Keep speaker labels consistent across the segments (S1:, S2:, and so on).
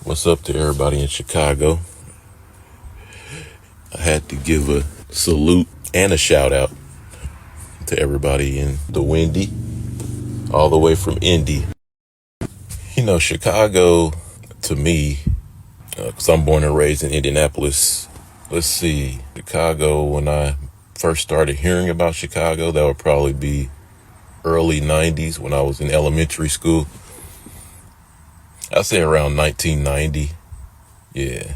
S1: What's up to everybody in Chicago? I had to give a salute and a shout out to everybody in the Windy, all the way from Indy. You know, Chicago, to me, because I'm born and raised in Indianapolis. Let's see, Chicago, when I first started hearing about Chicago, that would probably be early 90s when I was in elementary school. I'd say around 1990. Yeah.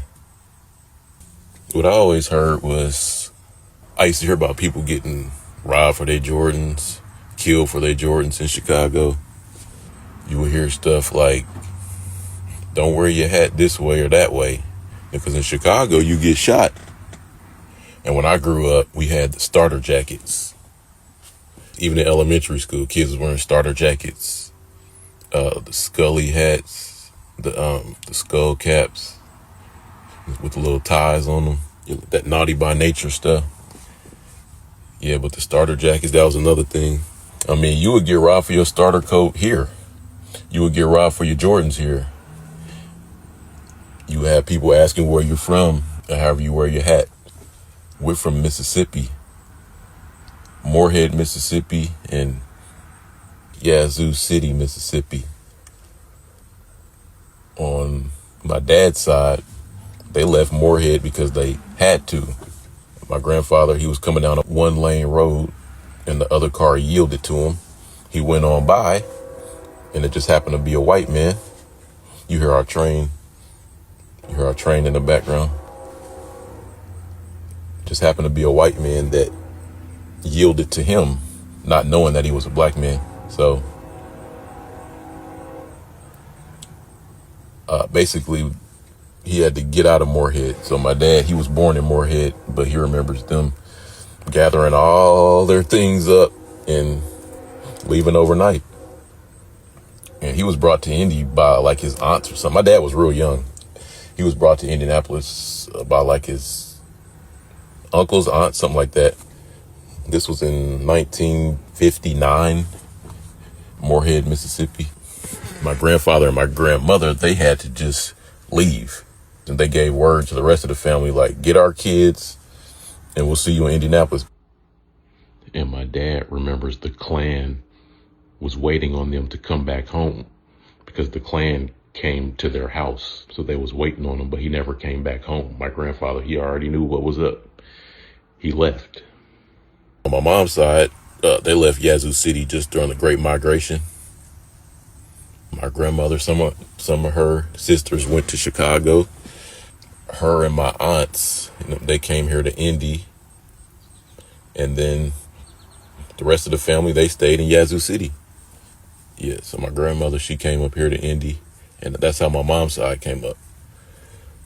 S1: What I always heard was, I used to hear about people getting robbed for their Jordans, killed for their Jordans in Chicago. You would hear stuff like, don't wear your hat this way or that way, because in Chicago you get shot. And when I grew up, we had the starter jackets. Even in elementary school, kids were wearing starter jackets, the Scully hats, the skull caps with the little ties on them, that naughty by nature stuff. Yeah, but the starter jackets, that was another thing. I mean, you would get robbed for your starter coat here. You would get robbed for your Jordans here. You have people asking where you're from or however you wear your hat. We're from Mississippi, Morehead, Mississippi, and Yazoo City, Mississippi. On my dad's side, they left Morehead because they had to. My grandfather, he was coming down a one-lane road and the other car yielded to him. He went on by and it just happened to be a white man. You hear our train. You hear our train in the background. Just happened to be a white man that yielded to him, not knowing that he was a black man. So basically, he had to get out of Morehead. So my dad, he was born in Morehead, but he remembers them gathering all their things up and leaving overnight. And he was brought to Indy by like his aunts or something. My dad was real young. He was brought to Indianapolis by like his uncle's aunt, something like that. This was in 1959, Morehead, Mississippi. My grandfather and my grandmother, they had to just leave. And they gave word to the rest of the family, like, get our kids and we'll see you in Indianapolis. And my dad remembers the Klan was waiting on them to come back home because the Klan came to their house. So they was waiting on him, but he never came back home. My grandfather, he already knew what was up. He left. On my mom's side, they left Yazoo City just during the Great Migration. My grandmother, some of her sisters went to Chicago. Her and my aunts, they came here to Indy. And then the rest of the family, they stayed in Yazoo City. Yeah, so my grandmother, she came up here to Indy. And that's how my mom's side came up.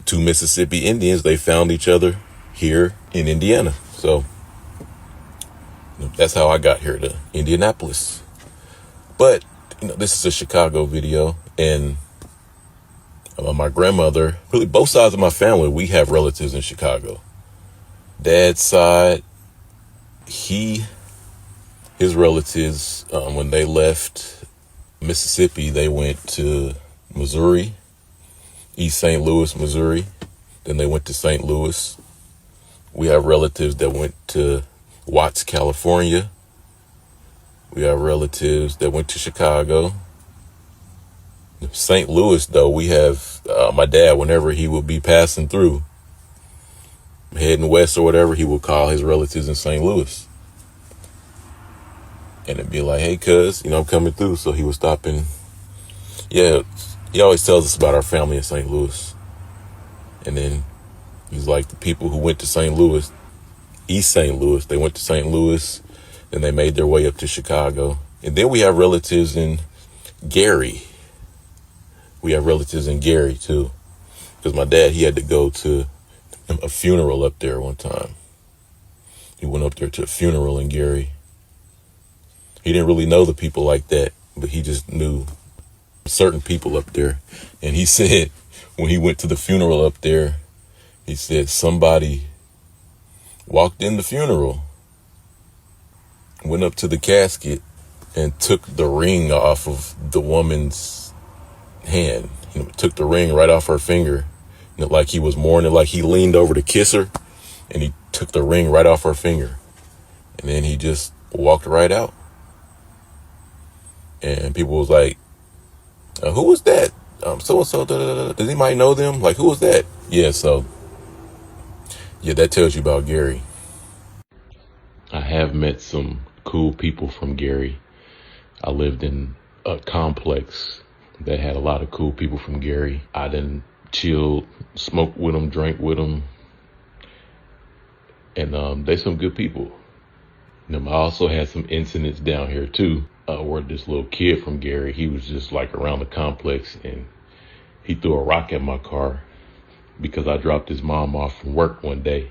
S1: Two Mississippi Indians, they found each other here in Indiana. So that's how I got here to Indianapolis. But this is a Chicago video, and my grandmother, really both sides of my family, we have relatives in Chicago. Dad's side, his relatives, when they left Mississippi, they went to Missouri, East St. Louis, Missouri. Then they went to St. Louis. We have relatives that went to Watts, California. We have relatives that went to Chicago. St. Louis, though, we have my dad, whenever he would be passing through, heading west or whatever, he would call his relatives in St. Louis. And it'd be like, hey, cuz, I'm coming through. So he would stop in. Yeah, he always tells us about our family in St. Louis. And then he's like, the people who went to St. Louis, East St. Louis, they went to St. Louis. Then they made their way up to Chicago. And then we have relatives in Gary. We have relatives in Gary, too. Because my dad, he had to go to a funeral up there one time. He went up there to a funeral in Gary. He didn't really know the people like that, but he just knew certain people up there. And he said, when he went to the funeral up there, he said somebody walked in the funeral, went up to the casket and took the ring off of the woman's hand. took the ring right off her finger. Like he was mourning, like he leaned over to kiss her, and he took the ring right off her finger. And then he just walked right out. And people was like, who was that? So-and-so, does anybody know them? Like, who was that? Yeah, so, yeah, that tells you about Gary. I have met some cool people from Gary. I lived in a complex that had a lot of cool people from Gary. I done chilled, smoked with them, drank with them. And they some good people. I also had some incidents down here too, where this little kid from Gary, he was just like around the complex, and he threw a rock at my car because I dropped his mom off from work one day.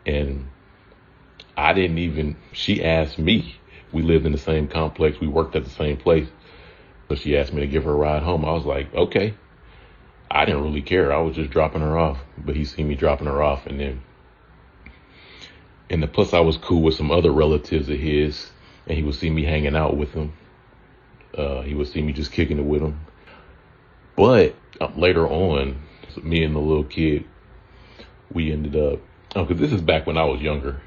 S1: And I didn't even, she asked me, we lived in the same complex, we worked at the same place, so she asked me to give her a ride home. I was like, okay. I didn't really care. I was just dropping her off, but he seen me dropping her off, and plus I was cool with some other relatives of his, and he would see me hanging out with them. He would see me just kicking it with him. But later on, me and the little kid, we ended up, because this is back when I was younger.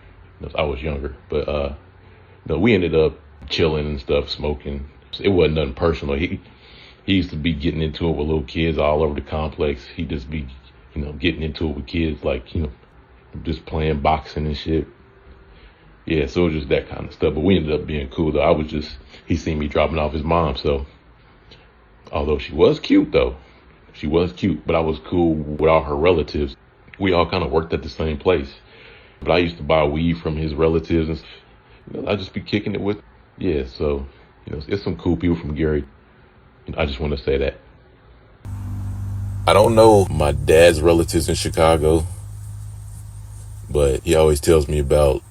S1: But we ended up chilling and stuff, smoking. It wasn't nothing personal. He used to be getting into it with little kids all over the complex. He'd just be, getting into it with kids, like, just playing boxing and shit. Yeah, so it was just that kind of stuff. But we ended up being cool, though. He seen me dropping off his mom, so. Although she was cute, though. She was cute, but I was cool with all her relatives. We all kind of worked at the same place. But I used to buy weed from his relatives, and I'd just be kicking it with. Yeah, so, it's some cool people from Gary. I just want to say that. I don't know my dad's relatives in Chicago, but he always tells me about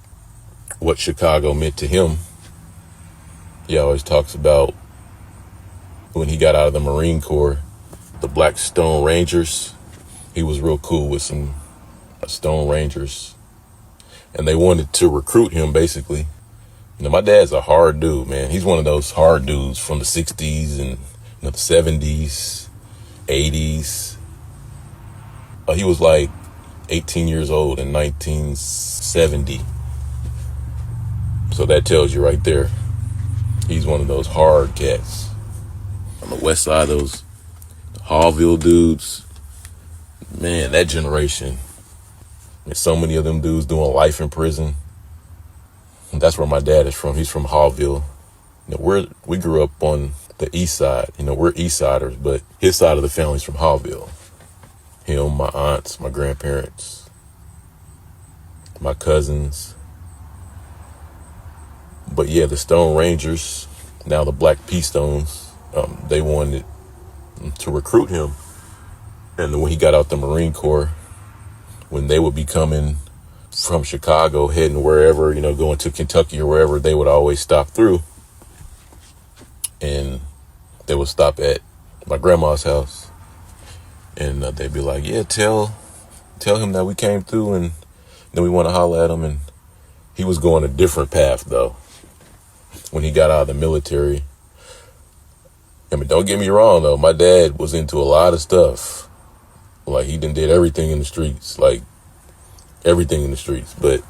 S1: what Chicago meant to him. He always talks about when he got out of the Marine Corps, the Black Stone Rangers. He was real cool with some Stone Rangers, and they wanted to recruit him, basically. My dad's a hard dude, man. He's one of those hard dudes from the 60s and the 70s, 80s. He was like 18 years old in 1970. So that tells you right there. He's one of those hard cats. On the west side, those Hallville dudes, man, that generation. There's so many of them dudes doing life in prison. And that's where my dad is from. He's from Hallville. We grew up on the east side. We're east siders, but his side of the family's from Hallville. Him, my aunts, my grandparents, my cousins. But yeah, the Stone Rangers, now the Black Pea Stones, they wanted to recruit him. And when he got out the Marine Corps, when they would be coming from Chicago, heading wherever, going to Kentucky or wherever, they would always stop through. And they would stop at my grandma's house. And they'd be like, yeah, tell him that we came through, and then we want to holler at him. And he was going a different path, though, when he got out of the military. Don't get me wrong, though. My dad was into a lot of stuff. Like, he did everything in the streets. Like, everything in the streets. But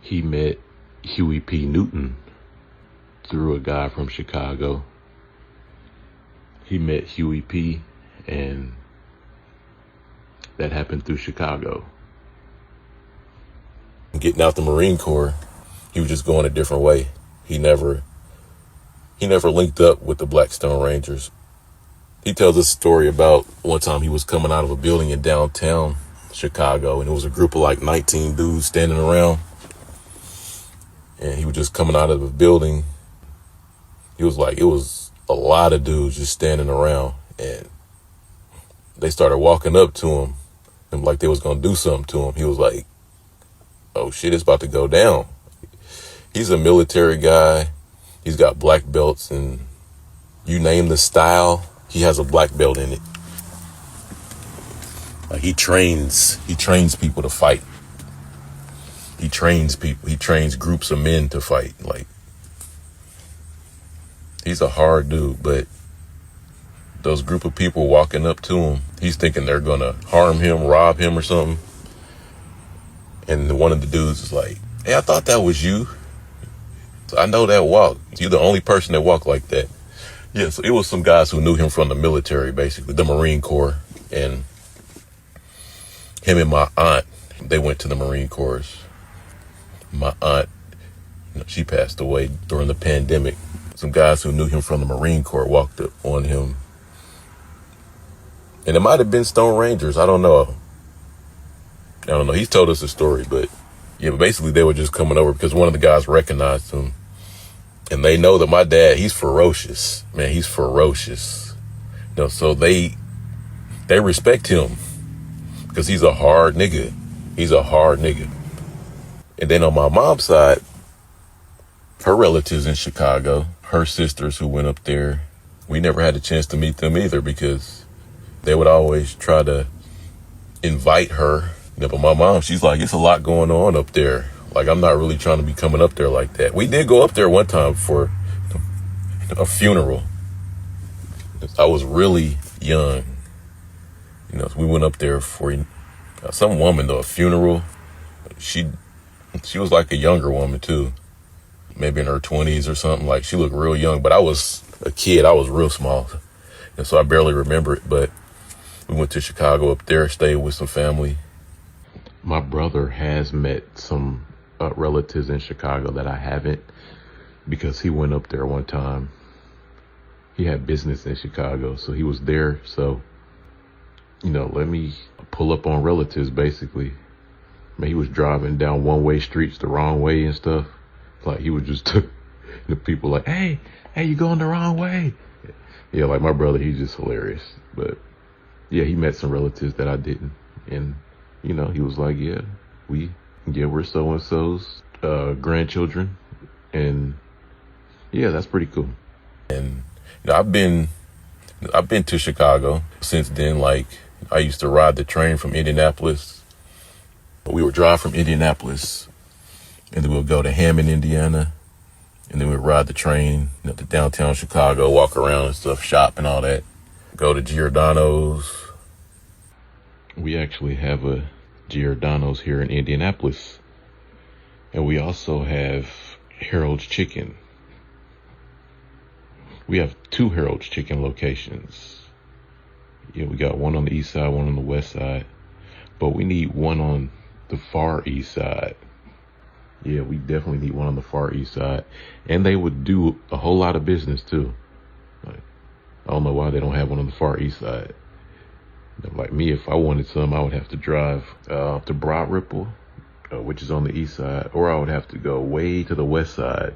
S1: he met Huey P. Newton through a guy from Chicago. He met Huey P. and that happened through Chicago. Getting out the Marine Corps, he was just going a different way. He never linked up with the Black Stone Rangers. He tells us a story about one time he was coming out of a building in downtown Chicago, and it was a group of like 19 dudes standing around. And he was just coming out of the building. He was like, it was a lot of dudes just standing around, and they started walking up to him and like they was going to do something to him. He was like, oh shit, it's about to go down. He's a military guy. He's got black belts, and you name the style, he has a black belt in it. Like he trains people to fight. He trains people. He trains groups of men to fight. Like, he's a hard dude, but those group of people walking up to him. He's thinking they're gonna harm him, rob him or something. And one of the dudes is like, hey, I thought that was you. So I know that walk. You're the only person that walked like that. Yeah, so it was some guys who knew him from the military, basically, the Marine Corps. And him and my aunt, they went to the Marine Corps. My aunt, she passed away during the pandemic. Some guys who knew him from the Marine Corps walked up on him. And it might have been Stone Rangers. I don't know. He's told us a story, but yeah, but basically they were just coming over because one of the guys recognized him. And they know that my dad, he's ferocious. Man, he's ferocious. So they respect him because he's a hard nigga. He's a hard nigga. And then on my mom's side, her relatives in Chicago, her sisters who went up there, we never had a chance to meet them either because they would always try to invite her. But my mom, she's like, it's a lot going on up there. Like, I'm not really trying to be coming up there like that. We did go up there one time for a funeral. I was really young. So we went up there for some woman, though, a funeral. She was like a younger woman, too. Maybe in her 20s or something. Like, she looked real young. But I was a kid. I was real small. And so I barely remember it. But we went to Chicago up there, stayed with some family. My brother has met some relatives in Chicago that I haven't because he went up there one time. He had business in Chicago, so he was there. So, let me pull up on relatives, basically. Man, he was driving down one-way streets the wrong way and stuff. Like, he was just, the people like, hey, you going the wrong way. Yeah, like my brother, he's just hilarious. But yeah, he met some relatives that I didn't. And he was like, we're so-and-so's grandchildren. And yeah, that's pretty cool. And I've been to Chicago since then. Like, I used to ride the train from Indianapolis. We would drive from Indianapolis and then we'll go to Hammond, Indiana. And then we'd ride the train to downtown Chicago, walk around and stuff, shop and all that. Go to Giordano's. We actually have a Giordano's here in Indianapolis. And we also have Harold's Chicken. We have 2 Harold's Chicken locations. Yeah, we got one on the east side, one on the west side. But we need one on the far east side. Yeah, we definitely need one on the far east side. And they would do a whole lot of business too. Like, I don't know why they don't have one on the far east side. Like me, if I wanted some, I would have to drive to Broad Ripple, which is on the east side, or I would have to go way to the west side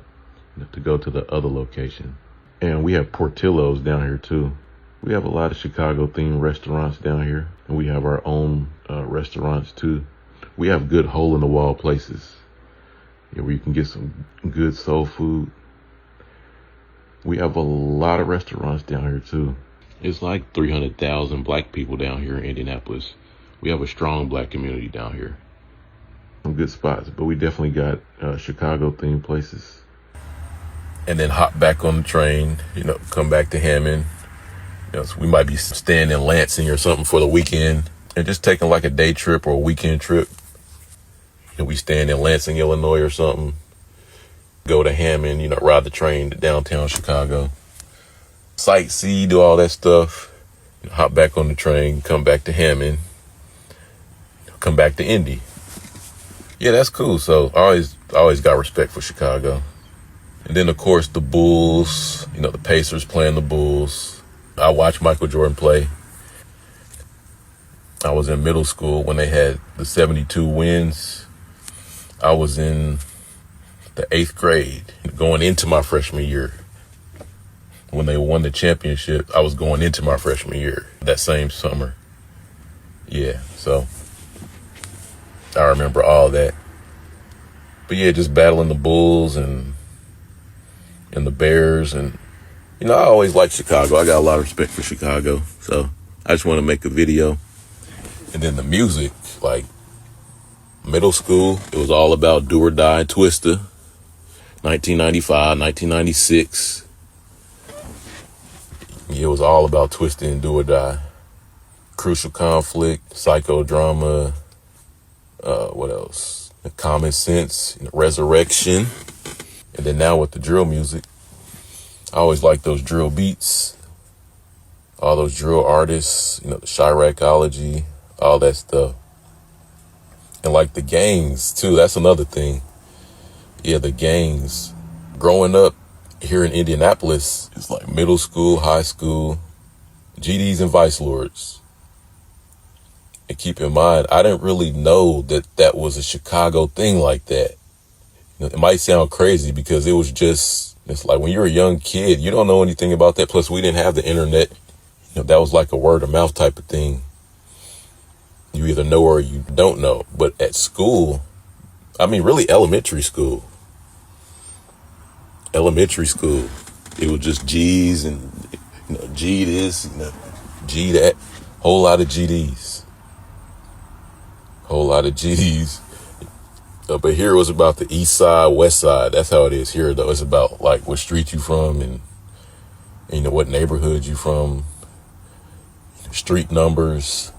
S1: to go to the other location. And we have Portillo's down here too. We have a lot of Chicago themed restaurants down here, and we have our own restaurants too. We have good hole in the wall places, where you can get some good soul food. We have a lot of restaurants down here too. It's like 300,000 black people down here in Indianapolis. We have a strong black community down here. Some good spots, but we definitely got Chicago themed places. And then hop back on the train, come back to Hammond. So we might be staying in Lansing or something for the weekend and just taking like a day trip or a weekend trip. We staying in Lansing, Illinois or something. Go to Hammond, ride the train to downtown Chicago. Sightsee, do all that stuff. Hop back on the train, come back to Hammond. Come back to Indy. Yeah, that's cool. So I always got respect for Chicago. And then, of course, the Bulls, the Pacers playing the Bulls. I watched Michael Jordan play. I was in middle school when they had the 72 wins. I was in the 8th grade going into my freshman year. When they won the championship, I was going into my freshman year that same summer. Yeah, so I remember all that. But yeah, just battling the Bulls and the Bears. And, I always liked Chicago. I got a lot of respect for Chicago. So I just want to make a video. And then the music, like middle school, it was all about Do or Die, Twista, 1995, 1996. It was all about twisted and do or die. Crucial Conflict, Psychodrama, what else? Common Sense, Resurrection. And then now with the drill music, I always like those drill beats. All those drill artists, the Chiracology, all that stuff. And like the gangs too, that's another thing. Yeah, the gangs. Growing up here in Indianapolis, it's like middle school, high school, GDs and Vice Lords. And keep in mind, I didn't really know that that was a Chicago thing like that. It might sound crazy because it's like when you're a young kid, you don't know anything about that. Plus, we didn't have the internet. That was like a word of mouth type of thing. You either know or you don't know. But at school, really elementary school, it was just G's and, G this, G that, whole lot of GDs. But here it was about the east side, west side. That's how it is here, though. It's about like what street you from and what neighborhood you from, street numbers,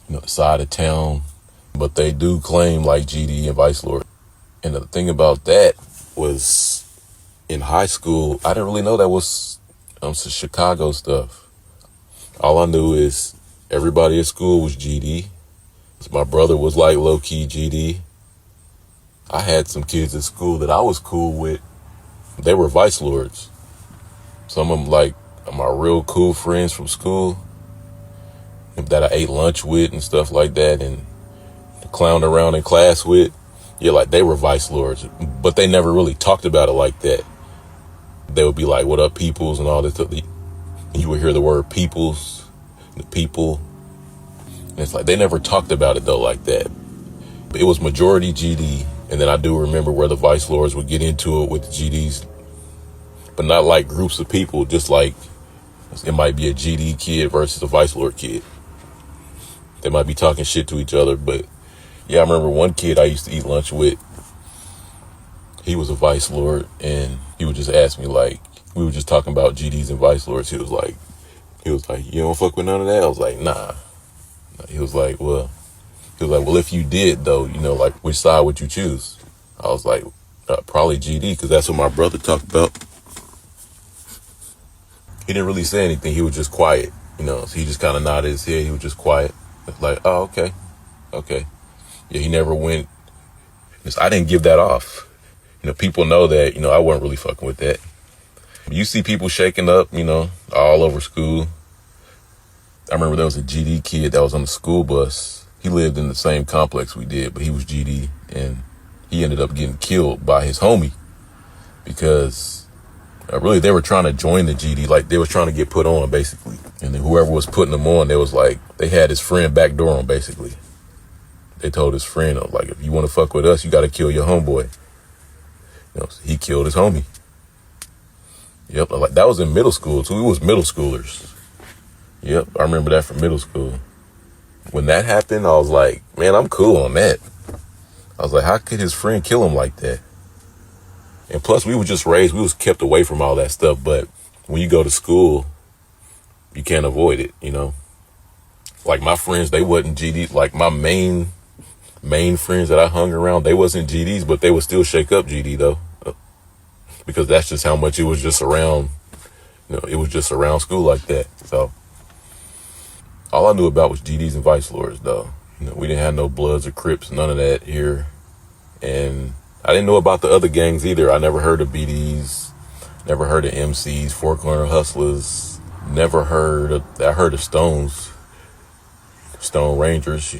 S1: the side of town. But they do claim like GD and Vice Lord. And the thing about that was in high school, I didn't really know that was some Chicago stuff. All I knew is everybody at school was GD. My brother was like low-key GD. I had some kids at school that I was cool with. They were Vice Lords. Some of them like my real cool friends from school that I ate lunch with and stuff like that and clowned around in class with. Yeah, like they were Vice Lords, but they never really talked about it like that. They would be like, "What up, peoples?" and all this stuff. You would hear the word "peoples," the people. And it's like they never talked about it though like that. It was majority GD, and then I do remember where the Vice Lords would get into it with the GDs, but not like groups of people. Just like it might be a GD kid versus a Vice Lord kid. They might be talking shit to each other, but yeah, I remember one kid I used to eat lunch with. He was a Vice Lord, and he would just ask me like, we were just talking about GDs and Vice Lords. He was like, "You don't fuck with none of that?" I was like, "Nah." He was like, well, if you did though, like which side would you choose? I was like, probably GD, because that's what my brother talked about. He didn't really say anything. He was just quiet, so he just kind of nodded his head. He was just quiet. Like, oh, okay. Yeah, he never went. I didn't give that off. People know that, I wasn't really fucking with that. You see people shaking up, all over school. I remember there was a GD kid that was on the school bus. He lived in the same complex we did, but he was GD, and he ended up getting killed by his homie because really they were trying to join the GD, like they was trying to get put on basically. And then whoever was putting them on, they had his friend backdoor him basically. They told his friend, like, if you want to fuck with us, you got to kill your homeboy. So he killed his homie. Yep, like that was in middle school too. We was middle schoolers. Yep, I remember that from middle school. When that happened, I was like, man, I'm cool on that. I was like, how could his friend kill him like that? And plus, we were just raised, we was kept away from all that stuff. But when you go to school, you can't avoid it, Like my friends, they wasn't GD. Like my main friends that I hung around, they wasn't GDs, but they would still shake up GD though. Because that's just how much it was just around, it was just around school like that. So all I knew about was GDs and Vice Lords, though. We didn't have no Bloods or Crips, none of that here. And I didn't know about the other gangs either. I never heard of BDs, never heard of MCs, Four Corner Hustlers, I heard of Stone Rangers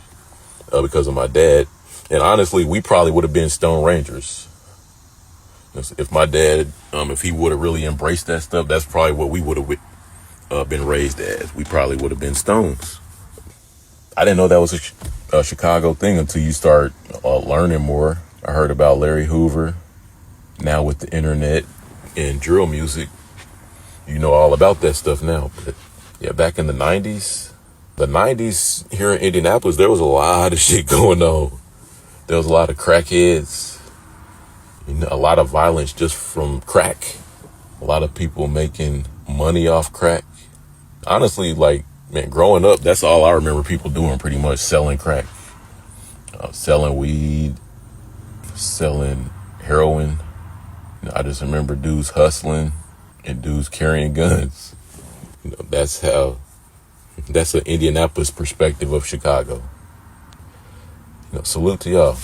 S1: because of my dad. And honestly, we probably would have been Stone Rangers. If my dad, if he would have really embraced that stuff, that's probably what we would have been raised as. We probably would have been Stones. I didn't know that was a Chicago thing until you start learning more. I heard about Larry Hoover. Now with the internet and drill music, you know all about that stuff now. But yeah, back in the 90s here in Indianapolis, there was a lot of shit going on. There was a lot of crackheads, a lot of violence just from crack. A lot of people making money off crack. Honestly, like, man, growing up, that's all I remember people doing, pretty much selling crack, selling weed, selling heroin. I just remember dudes hustling and dudes carrying guns. That's an Indianapolis perspective of Chicago. Salute to y'all.